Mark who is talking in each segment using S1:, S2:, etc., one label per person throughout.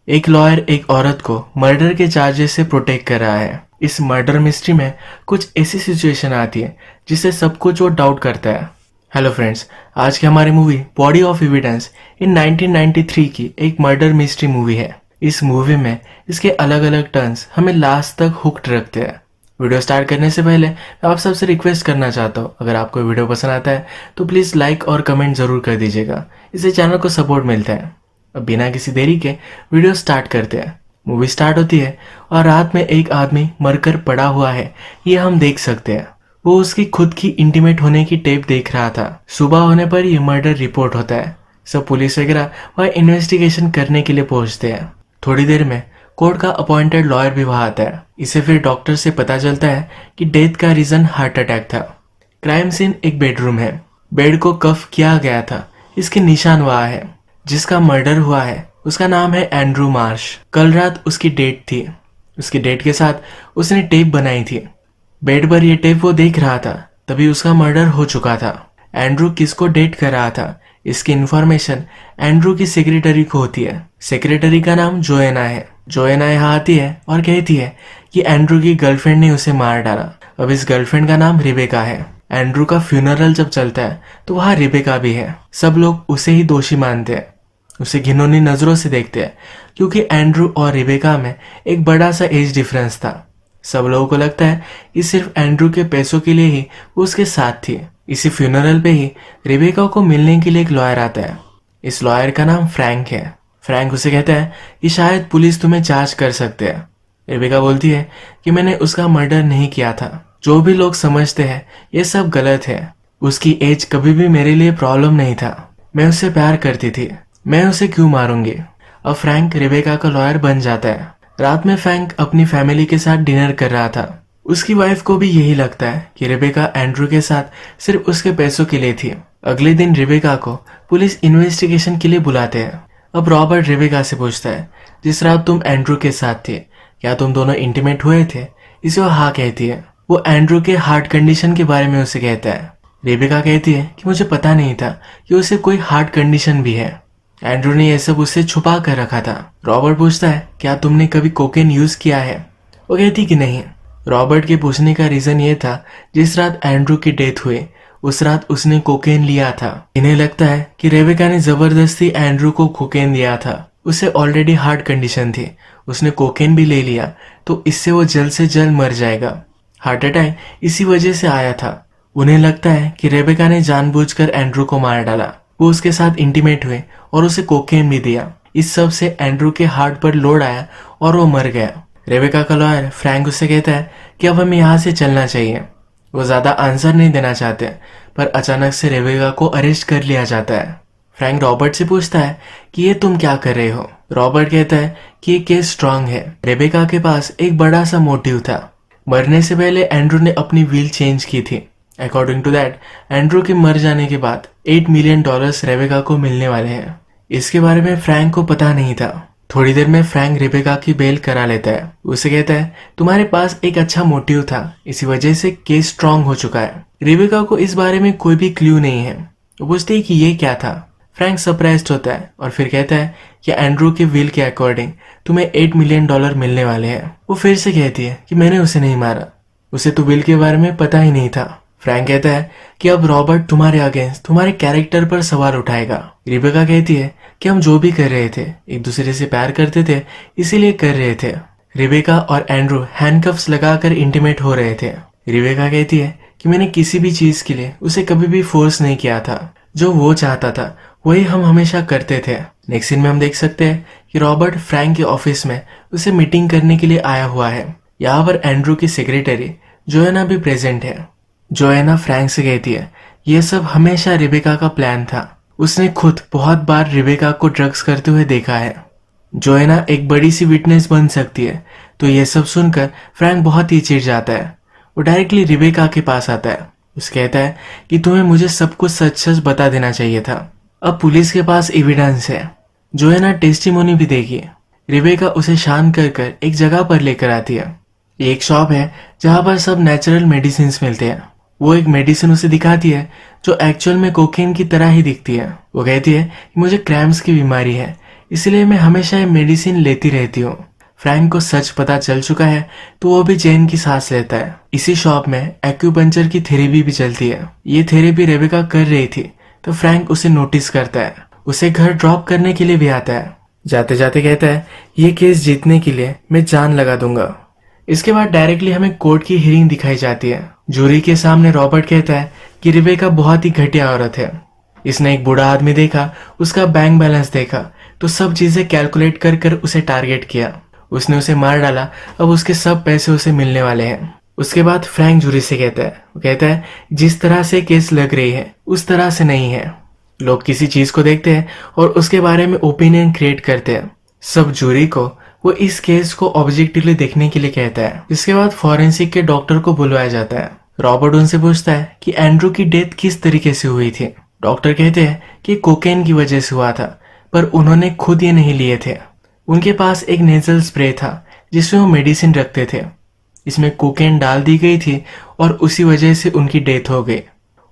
S1: एक लॉयर एक औरत को मर्डर के चार्जेस से प्रोटेक्ट कर रहा है। इस मर्डर मिस्ट्री में कुछ ऐसी सिचुएशन आती है जिससे सब कुछ वो डाउट करता है। हेलो फ्रेंड्स, आज की हमारी movie body of evidence in 1993 की एक मर्डर मिस्ट्री मूवी है। इस मूवी में इसके अलग अलग टर्न्स हमें लास्ट तक हुक्ड रखते हैं। वीडियो स्टार्ट करने से पहले मैं आप सबसे रिक्वेस्ट करना चाहता हूँ, अगर आपको वीडियो पसंद आता है तो प्लीज़ लाइक और कमेंट ज़रूर कर दीजिएगा, इससे चैनल को सपोर्ट मिलता है। अब बिना किसी देरी के वीडियो स्टार्ट करते हैं। मूवी स्टार्ट होती है और रात में एक आदमी मरकर पड़ा हुआ है, ये हम देख सकते हैं। वो उसकी खुद की इंटीमेट होने की टेप देख रहा था। सुबह होने पर ये मर्डर रिपोर्ट होता है। सब पुलिस वगैरह वह इन्वेस्टिगेशन करने के लिए पहुंचते हैं। थोड़ी देर में कोर्ट का अपॉइंटेड लॉयर भी वहां आता है। इसे फिर डॉक्टर से पता चलता है कि डेथ का रीजन हार्ट अटैक था। क्राइम सीन एक बेडरूम है। बेड को कफ किया गया था, इसके निशान वहां है। जिसका मर्डर हुआ है उसका नाम है एंड्रू मार्श। कल रात उसकी डेट थी। उसकी डेट के साथ उसने टेप बनाई थी। बेड पर यह टेप वो देख रहा था, तभी उसका मर्डर हो चुका था। एंड्रू किसको डेट कर रहा था, इसकी इंफॉर्मेशन एंड्रू की सेक्रेटरी को होती है। सेक्रेटरी का नाम जोएना है। जोएना यहाँ आती है और कहती है कि एंड्रू की गर्लफ्रेंड ने उसे मार डाला। अब इस गर्लफ्रेंड का नाम रिबेका है। एंड्रू का फ्यूनरल जब चलता है तो वहाँ रिबेका भी है। सब लोग उसे ही दोषी मानते हैं, उसे घिनौनी नजरों से देखते हैं, क्योंकि एंड्रू और रिबेका में एक बड़ा सा एज डिफरेंस था। सब लोगों को लगता है कि सिर्फ एंड्रू के पैसों के लिए ही वो उसके साथ थी। इसी फ्यूनरल पे ही रिबेका को मिलने के लिए एक लॉयर आता है। इस लॉयर का नाम फ्रैंक है। फ्रैंक उसे कहता है कि शायद पुलिस तुम्हें चार्ज कर सकते हैं। रिबेका बोलती है कि मैंने उसका मर्डर नहीं किया था। जो भी लोग समझते हैं ये सब गलत है। उसकी एज कभी भी मेरे लिए प्रॉब्लम नहीं था। मैं उससे प्यार करती थी, मैं उसे क्यों मारूंगी। अब फ्रैंक रिबेका का लॉयर बन जाता है। रात में फ्रैंक अपनी फैमिली के साथ डिनर कर रहा था। उसकी वाइफ को भी यही लगता है कि रिबेका एंड्रू के साथ सिर्फ उसके पैसों के लिए थी। अगले दिन रिबेका को पुलिस इन्वेस्टिगेशन के लिए बुलाते हैं। अब रॉबर्ट रिबेका से पूछता है, जिस रात तुम एंड्रू के साथ थे, क्या तुम दोनों इंटीमेट हुए थे? इसे वो हाँ कहती है। वो एंड्रू के हार्ट कंडीशन के बारे में उसे कहता है। रिबेका कहती है कि मुझे पता नहीं था कि उसे कोई हार्ट कंडीशन भी है। एंड्रू ने यह सब उससे छुपा कर रखा था। रॉबर्ट पूछता है, क्या तुमने कभी कोकेन यूज किया है? वो कहती कि नहीं। रॉबर्ट के पूछने का रीजन ये था, जिस रात एंड्रू की डेथ हुई उस रात उसने कोकेन लिया था। इन्हें लगता है कि रेबेका ने जबरदस्ती एंड्रू को कोकेन दिया था। उसे ऑलरेडी हार्ट कंडीशन थी, उसने कोकेन भी ले लिया तो इससे वो जल्द से जल्द मर जाएगा। हार्ट अटैक इसी वजह से आया था। उन्हें लगता है कि रेबेका ने जानबूझकर एंड्रू को मार डाला। वो उसके साथ इंटीमेट हुए और उसे कोकेन भी दिया। इस सब से एंड्रू के हार्ट पर लोड आया और वो मर गया। रेबेका का लॉयर फ्रैंक उससे कहता है कि अब हमें यहाँ से चलना चाहिए। वो ज्यादा आंसर नहीं देना चाहते, पर अचानक से रेबेका को अरेस्ट कर लिया जाता है। फ्रैंक रॉबर्ट से पूछता है कि ये तुम क्या कर रहे हो? रॉबर्ट कहता है कि ये केस स्ट्रांग है। रेबेका के पास एक बड़ा सा मोटिव था। मरने से पहले एंड्रू ने अपनी विल चेंज की थी। अकॉर्डिंग टू दैट, एंड्रू के मर जाने के बाद $8 मिलियन रेबेका को मिलने वाले हैं। इसके बारे में फ्रैंक को पता नहीं था। थोड़ी देर में फ्रैंक रिबेका की बेल करा लेता है। उसे कहता है, तुम्हारे पास एक अच्छा मोटिव था, इसी वजह से केस स्ट्रांग हो चुका है। रिबेका को इस बारे में कोई भी क्लू नहीं है। वो पूछती है कि ये क्या था। फ्रैंक सरप्राइज्ड होता है और फिर कहता है कि एंड्रू के विल के अकॉर्डिंग तुम्हें $8 मिलियन मिलने वाले हैं। वो फिर से कहती है कि मैंने उसे नहीं मारा, उसे तो विल के बारे में पता ही नहीं था। फ्रैंक कहता है कि अब रॉबर्ट तुम्हारे अगेंस्ट तुम्हारे कैरेक्टर पर सवाल उठाएगा। रिबेका कहती है कि हम जो भी कर रहे थे, एक दूसरे से प्यार करते थे, इसीलिए कर रहे थे। रिबेका और एंड्रू हैंडकफ्स लगाकर इंटीमेट हो रहे थे। रिबेका कहती है कि मैंने किसी भी चीज के लिए उसे कभी भी फोर्स नहीं किया था। जो वो चाहता था वही हम हमेशा करते थे। नेक्स्ट सीन में हम देख सकते हैं कि रॉबर्ट फ्रैंक के ऑफिस में उसे मीटिंग करने के लिए आया हुआ है। यहाँ पर एंड्रू की सेक्रेटरी जोएना भी प्रेजेंट है। जोएना फ्रैंक से कहती है, यह सब हमेशा रिबेका का प्लान था। उसने खुद बहुत बार रिबेका को ड्रग्स करते हुए देखा है। जोएना एक बड़ी सी विटनेस बन सकती है। तो यह सब सुनकर फ्रैंक बहुत ही चिढ़ जाता है। वो डायरेक्टली रिबेका के पास आता है। उसे कहता है कि तुम्हें मुझे सब कुछ सच सच बता देना चाहिए था। अब पुलिस के पास एविडेंस है। जोएना टेस्टिमोनी भी देगी। रिबेका उसे शांत कर एक जगह पर लेकर आती है। एक शॉप है जहां पर सब नेचुरल मेडिसिन मिलते हैं। वो एक मेडिसिन उसे दिखाती है जो एक्चुअल में कोकेन की तरह ही दिखती है। वो कहती है कि मुझे क्रैम्प्स की बीमारी है, इसलिए मैं हमेशा ये मेडिसिन लेती रहती हूँ। फ्रैंक को सच पता चल चुका है तो वो भी चैन की सांस लेता है। इसी शॉप में एक्यूपंक्चर की थेरेपी भी चलती है। ये थेरेपी रेबेका कर रही थी तो फ्रैंक उसे नोटिस करता है, उसे घर ड्रॉप करने के लिए भी आता है। जाते जाते कहता है, ये केस जीतने के लिए मैं जान लगा दूंगा। इसके बाद डायरेक्टली हमें कोर्ट की हियरिंग दिखाई जाती है। जूरी के सामने रॉबर्ट कहता है कि रेबेका बहुत ही घटिया औरत है। इसने एक बूढ़ा आदमी देखा, उसका बैंक बैलेंस देखा तो सब चीजें कैलकुलेट कर कर उसे टारगेट किया। उसने उसे मार डाला, अब उसके सब पैसे उसे मिलने वाले हैं। उसके बाद फ्रैंक जूरी से कहता है जिस तरह से केस लग रही है उस तरह से नहीं है। लोग किसी चीज को देखते हैं और उसके बारे में ओपिनियन क्रिएट करते हैं। सब जूरी को वो इस केस को ऑब्जेक्टिवली देखने के लिए कहता है। इसके बाद फॉरेंसिक के डॉक्टर को बुलवाया जाता है। रॉबर्ट उनसे पूछता है कि एंड्रू की डेथ किस तरीके से हुई थी। डॉक्टर कहते हैं कि कोकेन की वजह से हुआ था, पर उन्होंने खुद ये नहीं लिए थे। उनके पास एक नेजल स्प्रे था जिसमें वो मेडिसिन रखते थे। इसमें कोकेन डाल दी गई थी और उसी वजह से उनकी डेथ हो गई।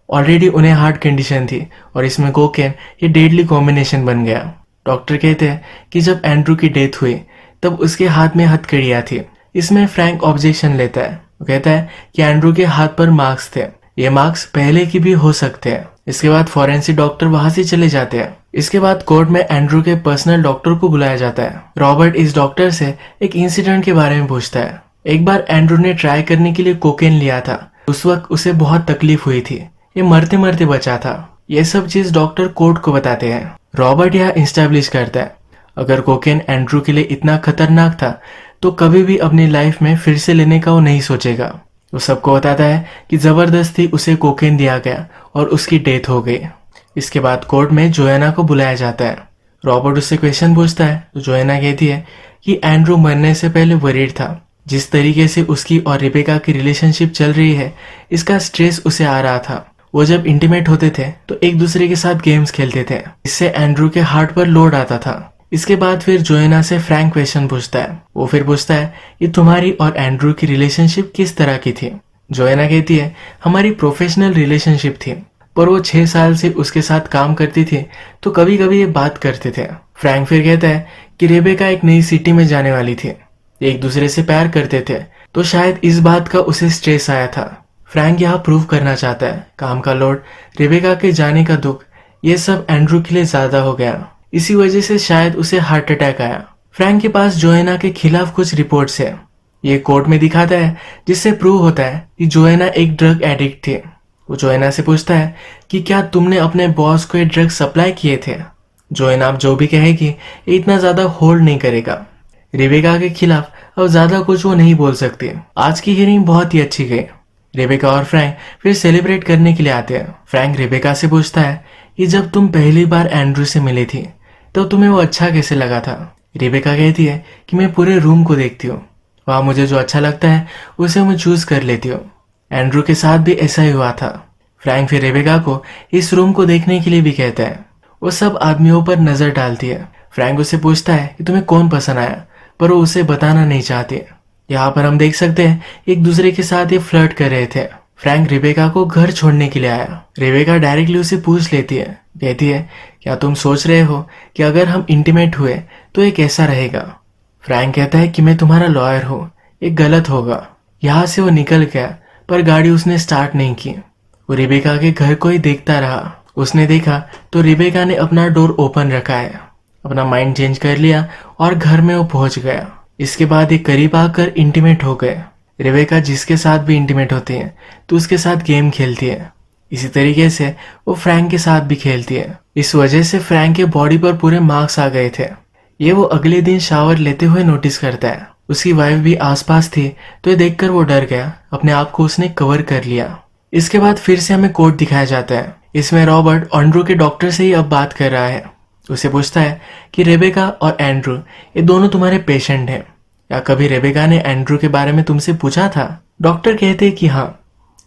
S1: ऑलरेडी उन्हें हार्ट कंडीशन थी और इसमें कोकेन ये डेडली कॉम्बिनेशन बन गया। डॉक्टर कहते हैं कि जब एंड्रू की डेथ हुई तब उसके हाथ में हथकड़ियां थी। इसमें फ्रैंक ऑब्जेक्शन लेता है। वो कहता है कि एंड्रू के हाथ पर मार्क्स थे, ये मार्क्स पहले की भी हो सकते हैं। इसके बाद फॉरेंसिक डॉक्टर वहां से चले जाते हैं। इसके बाद कोर्ट में एंड्रू के पर्सनल डॉक्टर को बुलाया जाता है। रॉबर्ट इस डॉक्टर से एक इंसिडेंट के बारे में पूछता है। एक बार एंड्रू ने ट्राई करने के लिए कोकेन लिया था, उस वक्त उसे बहुत तकलीफ हुई थी, ये मरते मरते बचा था। ये सब चीज डॉक्टर कोर्ट को बताते हैं। रॉबर्ट यह इंस्टैब्लिश करता है अगर कोकेन एंड्रू के लिए इतना खतरनाक था तो कभी भी अपनी लाइफ में फिर से लेने का वो नहीं सोचेगा। वो सबको बताता है कि जबरदस्ती उसे कोकेन दिया गया और उसकी डेथ हो गई। इसके बाद कोर्ट में जोएना को बुलाया जाता है। रॉबर्ट उससे क्वेश्चन पूछता है तो जोएना कहती है कि एंड्रू मरने से पहले वरीड था। जिस तरीके से उसकी और रेबेका की रिलेशनशिप चल रही है, इसका स्ट्रेस उसे आ रहा था। वो जब इंटीमेट होते थे तो एक दूसरे के साथ गेम्स खेलते थे, इससे एंड्रू के हार्ट पर लोड आता था। इसके बाद फिर जोएना से फ्रैंक क्वेश्चन पूछता है। वो फिर पूछता है कि तुम्हारी और एंड्रू की रिलेशनशिप किस तरह की थी। जोएना कहती है हमारी प्रोफेशनल रिलेशनशिप थी, पर वो 6 साल से उसके साथ काम करती थी तो कभी कभी ये बात करते थे। फ्रैंक फिर कहता है कि रेबेका एक नई सिटी में जाने वाली थी, एक दूसरे से प्यार करते थे तो शायद इस बात का उसे स्ट्रेस आया था। फ्रैंक यहाँ प्रूव करना चाहता है काम का लोड, रेबेका के जाने का दुख, ये सब एंड्रू के लिए ज्यादा हो गया, इसी वजह से शायद उसे हार्ट अटैक आया। फ्रैंक के पास जोएना के खिलाफ कुछ रिपोर्ट्स है, ये कोर्ट में दिखाता है जिससे प्रूव होता है कि जोएना एक ड्रग एडिक्ट थी। वो जोएना से पूछता है कि क्या तुमने अपने बॉस को ये ड्रग सप्लाई किए थे। जोएना अब जो भी कहेगी ये इतना ज्यादा होल्ड नहीं करेगा। रेबेका के खिलाफ अब ज्यादा कुछ वो नहीं बोल सकती। आज की हियरिंग बहुत ही अच्छी गई। रेबेका और फ्रैंक फिर सेलिब्रेट करने के लिए आते हैं। फ्रैंक रेबेका से पूछता है कि जब तुम पहली बार एंड्रू से मिली थी तो तुम्हें वो अच्छा कैसे लगा था। रेबेका कहती है कि मैं पूरे रूम को देखती हूँ, वहां मुझे जो अच्छा लगता है उसे मैं चूज कर लेती हूँ। एंड्रू के साथ भी ऐसा ही हुआ था। फ्रैंक फिर रेबेका को इस रूम को देखने के लिए भी कहता है। वो सब आदमियों पर नजर डालती है। फ्रैंक उससे पूछता है कि तुम्हें कौन पसंद आया, पर वो उसे बताना नहीं चाहती। यहाँ पर हम देख सकते हैं एक दूसरे के साथ ये फ्लर्ट कर रहे थे। फ्रैंक रेबेका को घर छोड़ने के लिए आया। रेबेका डायरेक्टली उसे पूछ लेती है, कहती है क्या तुम सोच रहे हो कि अगर हम इंटीमेट हुए तो ये कैसा रहेगा। फ्रैंक कहता है कि मैं तुम्हारा लॉयर हूँ, ये गलत होगा। यहाँ से वो निकल गया पर गाड़ी उसने स्टार्ट नहीं की। वो रेबेका के घर को ही देखता रहा। उसने देखा तो रेबेका ने अपना डोर ओपन रखा है। अपना माइंड चेंज कर लिया और घर में वो पहुंच गया। इसके बाद ये करीब आकर इंटीमेट हो गए। रेबेका जिसके साथ भी इंटीमेट होती है तो उसके साथ गेम खेलती है। इसी तरीके से वो फ्रैंक के साथ भी खेलती है। इस वजह से फ्रैंक के बॉडी पर पूरे मार्क्स आ गए थे। ये वो अगले दिन शावर लेते हुए नोटिस करता है। उसकी वाइफ भी आसपास थी तो ये देखकर वो डर गया। अपने आप को उसने कवर कर लिया। इसके बाद फिर से हमें कोर्ट दिखाया जाता है। इसमें रॉबर्ट एंड्रू के डॉक्टर से ही अब बात कर रहा है। उसे पूछता है कि रेबेका और एंड्रू ये दोनों तुम्हारे पेशेंट हैं, या कभी रेबेका ने एंड्रू के बारे में तुमसे पूछा था। डॉक्टर कहते कि हाँ,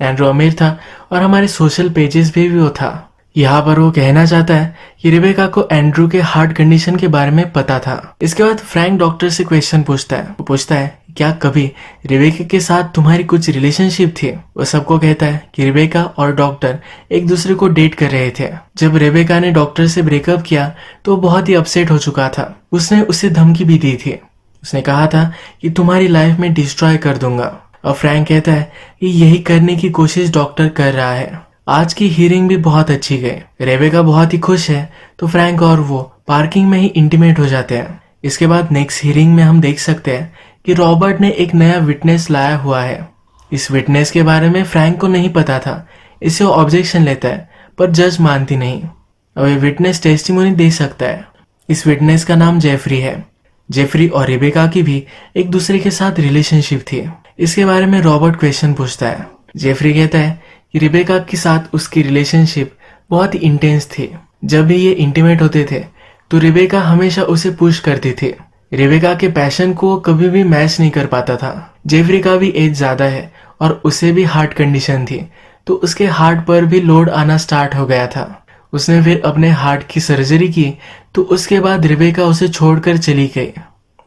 S1: एंड्रू अमीर था और हमारे सोशल पेजेस पे भी वो था। यहाँ पर वो कहना चाहता है कि रेबेका को एंड्रू के हार्ट कंडीशन के बारे में पता था। इसके बाद फ्रैंक डॉक्टर से क्वेश्चन पूछता है। वो पूछता है क्या कभी रिबेका के साथ तुम्हारी कुछ रिलेशनशिप थी। वो सबको कहता है कि रिबेका और डॉक्टर एक दूसरे को डेट कर रहे थे। जब रिबेका ने डॉक्टर से ब्रेकअप किया तो वो बहुत ही अपसेट हो चुका था। उसने उसे धमकी भी दी थी। उसने कहा था कि तुम्हारी लाइफ में डिस्ट्रॉय कर दूंगा। और फ्रैंक कहता है कि यही करने की कोशिश डॉक्टर कर रहा है। आज की हियरिंग भी बहुत अच्छी गई। रेबेका बहुत ही खुश है तो फ्रैंक और वो पार्किंग में ही इंटीमेट हो जाते हैं। इसके बाद नेक्स्ट हियरिंग में हम देख सकते हैं कि रॉबर्ट ने एक नया विटनेस लाया हुआ है। इस विटनेस के बारे में फ्रैंक को नहीं पता था, इससे वो ऑब्जेक्शन लेता है पर जज मानती नहीं। अब ये विटनेस टेस्टिमोनी दे सकता है। इस विटनेस का नाम जेफरी है। जेफरी और रिबेका की भी एक दूसरे के साथ रिलेशनशिप थी। इसके बारे में रॉबर्ट क्वेश्चन पूछता है। जेफरी कहता है कि रिबेका के साथ उसकी रिलेशनशिप बहुत ही इंटेंस थी। जब भी ये इंटीमेट होते थे तो रिबेका हमेशा उसे पुश करती थी। रिबेका के पैशन को कभी भी मैच नहीं कर पाता था। जेफरी का भी एज ज्यादा है और उसे भी हार्ट कंडीशन थी, तो उसके हार्ट पर भी लोड आना स्टार्ट हो गया था। उसने फिर अपने हार्ट की सर्जरी की तो उसके बाद रिबेका उसे छोड़कर चली गई।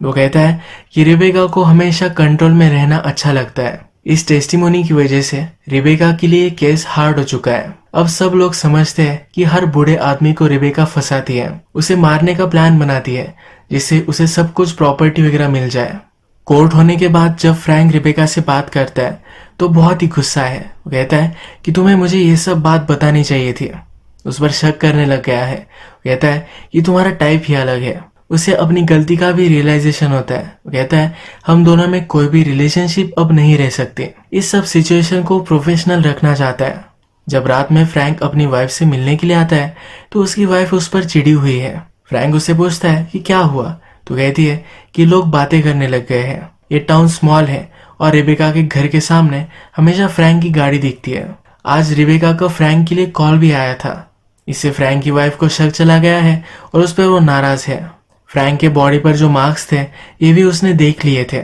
S1: वो कहता है कि रिबेका को हमेशा कंट्रोल में रहना अच्छा लगता है। इस टेस्टिमोनी की वजह से रिबेका के लिए केस हार्ड हो चुका है। अब सब लोग समझते हैं कि हर बूढ़े आदमी को रिबेका फंसाती है, उसे मारने का प्लान बनाती है जिससे उसे सब कुछ प्रॉपर्टी वगैरह मिल जाए। कोर्ट होने के बाद जब फ्रैंक रिबेका से बात करता है तो बहुत ही गुस्सा है। वो कहता है कि तुम्हें मुझे ये सब बात बतानी चाहिए थी। उस पर शक करने लग गया है। वो कहता है कि तुम्हारा टाइप ही अलग है। उसे अपनी गलती का भी रियलाइजेशन होता है। वो कहता है हम दोनों में कोई भी रिलेशनशिप अब नहीं रह सकती। इस सब सिचुएशन को प्रोफेशनल रखना चाहता है। जब रात में फ्रैंक अपनी वाइफ से मिलने के लिए आता है तो उसकी वाइफ उस पर चिड़ी हुई है। फ्रैंक उससे पूछता है कि क्या हुआ, तो कहती है कि लोग बातें करने लग गए हैं। ये टाउन स्मॉल है और रिबेका के घर के सामने हमेशा फ्रैंक की गाड़ी दिखती है। आज रिबेका का फ्रैंक के लिए कॉल भी आया था। इससे फ्रैंक की वाइफ को शक चला गया है और उस पर वो नाराज है। फ्रैंक के बॉडी पर जो मार्क्स थे ये भी उसने देख लिए थे।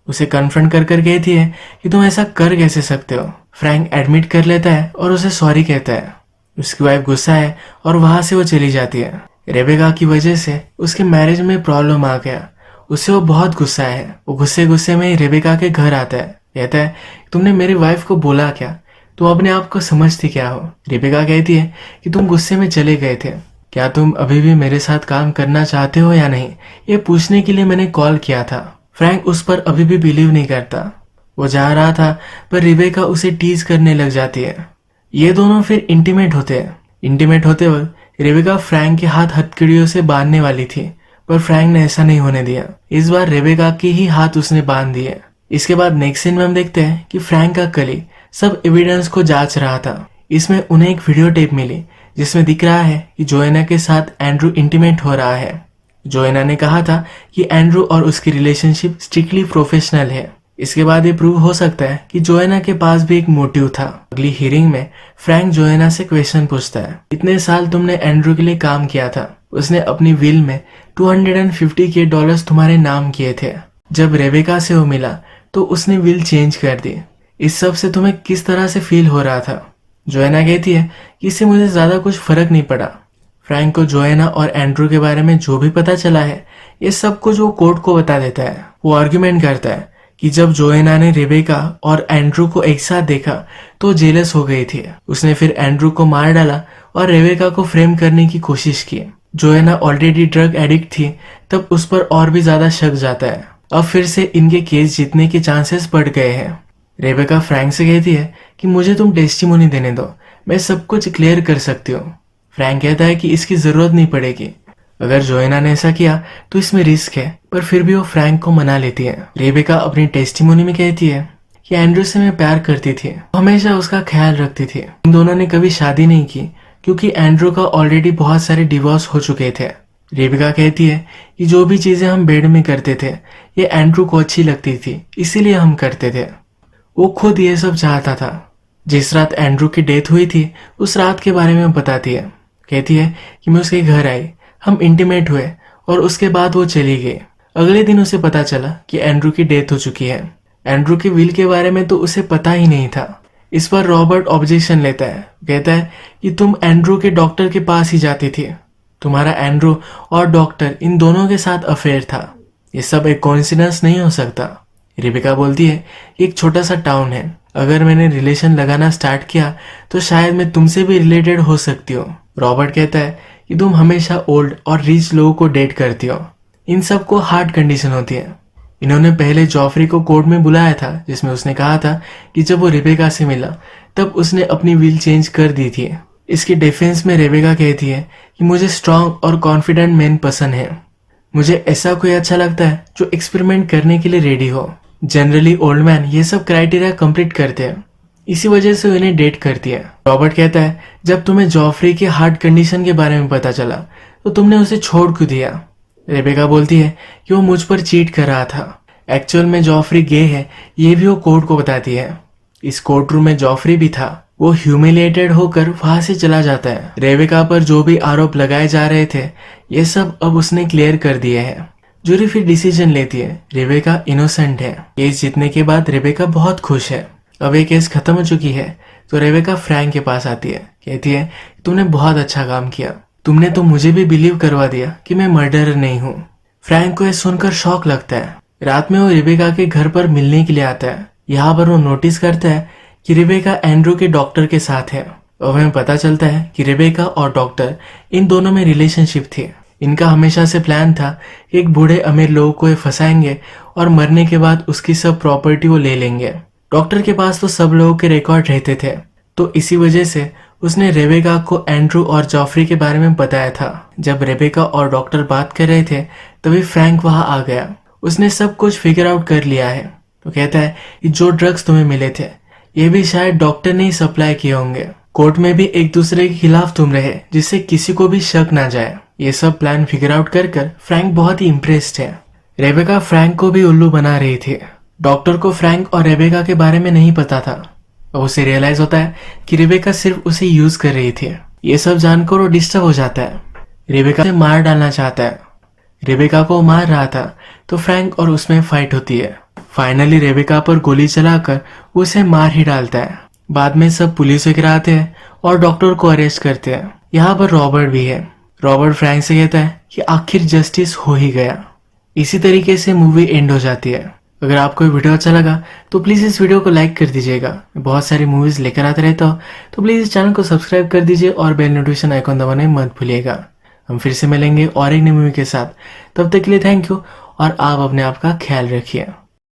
S1: उसे कन्फ्रंट कर कर कहती है कि तुम ऐसा कर कैसे सकते हो। फ्रैंक एडमिट कर लेता है और उसे सॉरी कहता है। उसकी वाइफ गुस्सा है और वहां से वो चली जाती है। रेबेका की वजह से उसके मैरिज में प्रॉब्लम आ गया। उससे वो बहुत गुस्सा है। वो गुस्से गुस्से में ही रेबेका के घर आता है। कहता है तुमने मेरी वाइफ को बोला क्या, तुम अपने आप को समझती क्या हो। रेबेका कहती है कि तुम गुस्से में चले गए थे, क्या तुम अभी भी मेरे साथ काम करना चाहते हो या नहीं, ये पूछने के लिए मैंने कॉल किया था। फ्रैंक उस पर अभी भी बिलीव नहीं करता। वो जा रहा था पर रिबेका उसे टीज करने लग जाती है। ये दोनों फिर इंटीमेट होते हैं। इंटीमेट होते वक्त रिबेका फ्रैंक के हाथ हथकड़ियों से बांधने वाली थी पर फ्रैंक ने ऐसा नहीं होने दिया। इस बार रिबेका के ही हाथ उसने बांध दिए। इसके बाद नेक्स्ट सीन में हम देखते हैं कि फ्रैंक का कली सब एविडेंस को जांच रहा था। इसमें उन्हें एक वीडियो टेप मिली जिसमें दिख रहा है कि जोएना के साथ एंड्रू इंटीमेट हो रहा है। जोएना ने कहा था कि एंड्रू और उसकी रिलेशनशिप स्ट्रिक्टली प्रोफेशनल है। इसके बाद ये प्रूव हो सकता है कि जोएना के पास भी एक मोटिव था। अगली हियरिंग में फ्रैंक जोएना से क्वेश्चन पूछता है, इतने साल तुमने एंड्रू के लिए काम किया था, उसने अपनी विल में $250K तुम्हारे नाम किए थे। जब रेबेका से वो मिला तो उसने विल चेंज कर दी। इस सब से तुम्हें किस तरह से फील हो रहा था। जोएना कहती है कि इससे मुझे ज्यादा कुछ फर्क नहीं पड़ा। फ्रैंक को जोएना और एंड्रू के बारे में जो भी पता चला है ये सब कुछ वो कोर्ट को बता देता है। वो आर्ग्यूमेंट करता है कि जब जोएना ने रेबेका और एंड्रू को एक साथ देखा तो जेलस हो गई थी। उसने फिर एंड्रू को मार डाला और रेबेका को फ्रेम करने की कोशिश की। जोएना ऑलरेडी ड्रग एडिक्ट थी, तब उस पर और भी ज्यादा शक जाता है। अब फिर से इनके केस जीतने के चांसेस बढ़ गए हैं। रेबेका फ्रैंक से कहती है कि मुझे तुम टेस्टिमोनी देने दो, मैं सब कुछ क्लियर कर सकती हूँ। फ्रैंक कहता है कि इसकी जरूरत नहीं पड़ेगी। अगर जोएना ने ऐसा किया तो इसमें रिस्क है, पर फिर भी वो फ्रैंक को मना लेती है। रेबेका अपनी टेस्टिमोनी में कहती है कि एंड्रू से मैं प्यार करती थी, हमेशा उसका ख्याल रखती थी। इन दोनों ने कभी शादी नहीं की क्योंकि एंड्रू का ऑलरेडी बहुत सारे डिवोर्स हो चुके थे। रेबेका कहती है कि जो भी चीजें हम बेड में करते थे ये एंड्रू को अच्छी लगती थी, इसीलिए हम करते थे। वो खुद ये सब चाहता था। जिस रात एंड्रू की डेथ हुई थी उस रात के बारे में बताती है। कहती है कि मैं उसके घर आई, हम इंटीमेट हुए और उसके बाद वो चली गई। अगले दिन उसे पता चला कि एंड्रू की डेथ हो चुकी है। एंड्रू की विल के बारे में तो उसे पता ही नहीं था। इस पर रॉबर्ट ऑब्जेक्शन लेता है। कहता है कि तुम एंड्रू के डॉक्टर के पास ही जाती थी, तुम्हारा एंड्रू और डॉक्टर इन दोनों के साथ अफेयर था। ये सब एक कोइंसिडेंस नहीं हो सकता। रेबेका बोलती है कि एक छोटा सा टाउन है, अगर मैंने रिलेशन लगाना स्टार्ट किया तो शायद मैं तुमसे भी रिलेटेड हो सकती हूँ। रॉबर्ट कहता है कि तुम हमेशा ओल्ड और रिच लोगों को डेट करती हो, इन सबको हार्ट कंडीशन होती है। इन्होंने पहले जॉफरी को कोर्ट में बुलाया था, जिसमें उसने कहा था कि जब वो रेबेका से मिला तब उसने अपनी विल चेंज कर दी थी। इसके डिफेंस में रेबेका कहती है कि मुझे स्ट्रांग और कॉन्फिडेंट मैन पसंद है, मुझे ऐसा कोई अच्छा लगता है जो एक्सपेरिमेंट करने के लिए रेडी हो। जनरली ओल्ड मैन ये सब क्राइटेरिया कंप्लीट करते हैं, इसी वजह से उन्हें डेट करती है। रॉबर्ट कहता है जब तुम्हें जॉफरी के हार्ट कंडीशन के बारे में पता चला तो तुमने उसे छोड़ क्यों दिया। रेबेका बोलती है कि वो मुझ पर चीट कर रहा था, एक्चुअल में जॉफरी गे है, ये भी वो कोर्ट को बताती है। इस कोर्ट रूम में जॉफरी भी था, वो ह्यूमिलिएटेड होकर वहां से चला जाता है। रेबेका पर जो भी आरोप लगाए जा रहे थे ये सब अब उसने क्लियर कर दिए हैं। जूरी फिर डिसीजन लेती है, रेबेका इनोसेंट है। केस जीतने के बाद रेबेका बहुत खुश है, अब ये केस खत्म हो चुकी है। तो रेबेका फ्रैंक के पास आती है, कहती है तुमने बहुत अच्छा काम किया, तुमने तो मुझे भी बिलीव करवा दिया कि मैं मर्डरर नहीं हूँ। फ्रैंक को यह सुनकर शॉक लगता है। रात में वो रेबेका के घर पर मिलने के लिए आता है। यहाँ पर वो नोटिस करता है कि रेबेका एंड्रू के डॉक्टर के साथ है और हमें पता चलता है कि रेबेका और डॉक्टर इन दोनों में रिलेशनशिप थी। इनका हमेशा से प्लान था कि एक बूढ़े अमीर लोगों को ये फंसाएंगे और मरने के बाद उसकी सब प्रॉपर्टी वो ले लेंगे। डॉक्टर के पास तो सब लोगों के रिकॉर्ड रहते थे, तो इसी वजह से उसने रेबेका को एंड्रू और जॉफरी के बारे में बताया था। जब रेबेका और डॉक्टर बात कर रहे थे तभी फ्रैंक वहां आ गया। उसने सब कुछ फिगर आउट कर लिया है, तो कहता है कि जो ड्रग्स तुम्हें मिले थे ये भी शायद डॉक्टर ने ही सप्लाई किए होंगे। कोर्ट में भी एक दूसरे के खिलाफ तुम रहे जिससे किसी को भी शक ना जाए। ये सब प्लान फिगर आउट कर फ्रैंक बहुत ही इम्प्रेस्ड है। रेबेका फ्रैंक को भी उल्लू बना रही थी। डॉक्टर को फ्रैंक और रेबेका के बारे में नहीं पता था और उसे रियलाइज होता है कि रेबेका सिर्फ उसे यूज कर रही थी। ये सब जानकर वो डिस्टर्ब हो जाता है, रेबेका से मार डालना चाहता है। रेबेका को मार रहा था तो फ्रैंक और उसमें फाइट होती है। फाइनली रेबेका पर गोली चलाकर वो उसे मार ही डालता है। बाद में सब पुलिस वगैरह आते हैं और डॉक्टर को अरेस्ट करते हैं। यहाँ पर रॉबर्ट भी है। रॉबर्ट फ्रैंक से कहता है कि आखिर जस्टिस हो ही गया। इसी तरीके से मूवी एंड हो जाती है। अगर आपको ये वीडियो अच्छा लगा तो प्लीज इस वीडियो को लाइक कर दीजिएगा। मैं बहुत सारी मूवीज लेकर आते रहता हूँ, तो प्लीज इस चैनल को सब्सक्राइब कर दीजिए और बेल नोटिफिकेशन आइकॉन दबाना मत भूलिएगा। हम फिर से मिलेंगे और एक नई मूवी के साथ, तब तक के लिए थैंक यू और आप अपने आप का ख्याल रखिए।